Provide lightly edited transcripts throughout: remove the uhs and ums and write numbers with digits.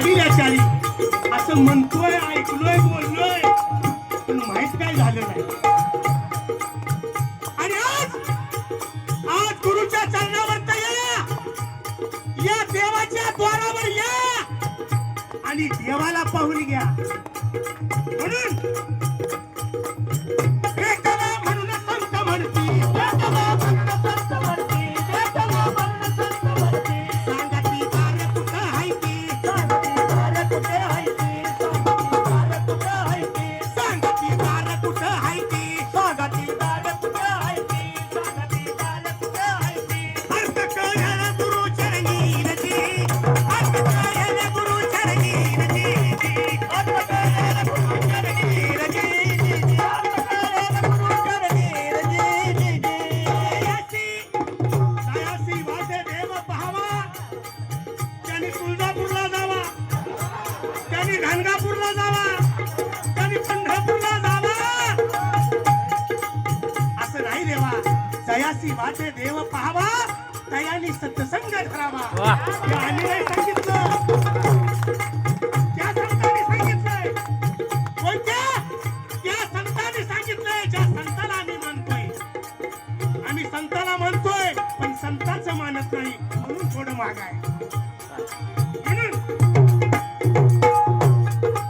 कबीराचारी असं म्हणतोय, ऐकलोय, बोललोय, पण माहित काय झालं नाही. आणि आज गुरुच्या चरणावर या देवाच्या द्वारावर या आणि देवाला पाहून घ्या. म्हणून म्हणून संत म्हणती, सांगती बार कुठं हाय ती, सांगती बार कुठं हाय ती, सांगती बार कुठं हाय ती, सांगती बार कुठं हाय ती, सांगती बार कुठं हाय ती. अर्थ कळलं गुरु चरणी रती, अर्थ कळलं गुरु चरणी रती, अर्थ कळलं गुरु चरणी रती, अर्थ कळलं गुरु चरणी रती. दयासी वाटे देव पाहावा, त्यांनी तुळजापूरला जावा, त्यांनी गाणगापूरला जावा, त्यांनी पंढरपूरला जावा, असं नाही देवा. दयासी वाटे देव पाहावा, दयानी सत्संग धरावा. हे आम्ही नाही सांगितलं, त्या संतांनी सांगितलंय. कोणत्या? त्या संतांनी सांगितलंय, ज्या संताला आम्ही मानतोय. आम्ही संताला मानतोय, पण संतांचं मानत नाही, म्हणून थोडं माग आहे. म्हणून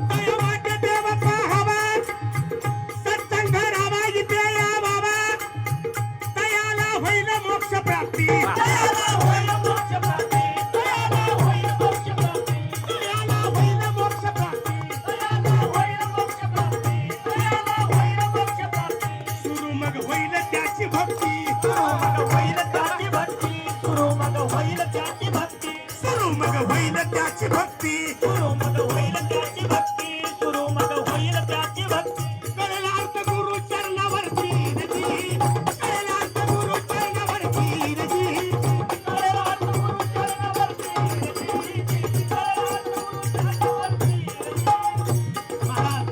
दया वाटे देव पाहावा, सत्संग धरावा, इथे या बाबा, दयाला होईल मोक्ष प्राप्ती, दयाला होईल मोक्ष प्राप्ती, दयाला होईल मोक्ष प्राप्ती, दयाला होईल मोक्ष प्राप्ती, दयाला होईल मोक्ष प्राप्ती, दयाला होईल मोक्ष प्राप्ती. सुरू मग होईल त्याची भक्ती, सुरू मग होईल त्याची भक्ती, सुरू मग होईल त्याची भक्ती, सुरू मग होईल त्याची भक्ती, सुरू मग होईल त्याची भक्ती, सुरू मग होईल त्याची भक्ती. कळला अर्थ गुरु चरणावरती रती, कळला अर्थ गुरु चरणावरती रती, कळला अर्थ गुरु चरणावरती रती, कळला अर्थ गुरु चरणावरती रती. महाराज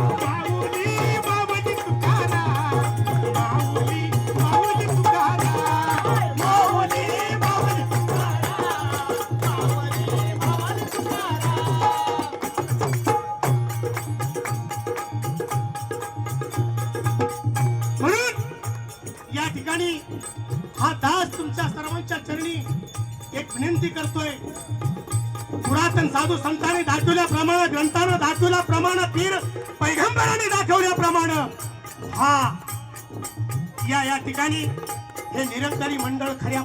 माऊली माऊली तुकाराम, माऊली माऊली तुकाराम, माऊली माऊली तुकाराम, माऊली माऊली तुकाराम. म्हणून या ठिकाणी हा दास तुमच्या सर्वांच्या चरणी एक विनंती करतोय. पुरातन साधू संतांनी दाखवल्याप्रमाणे, ग्रंथानं दाखवल्याप्रमाणे, पीर पैगंबरांनी दाखवल्याप्रमाणे हा या ठिकाणी हे निरंकारी मंडळ खऱ्या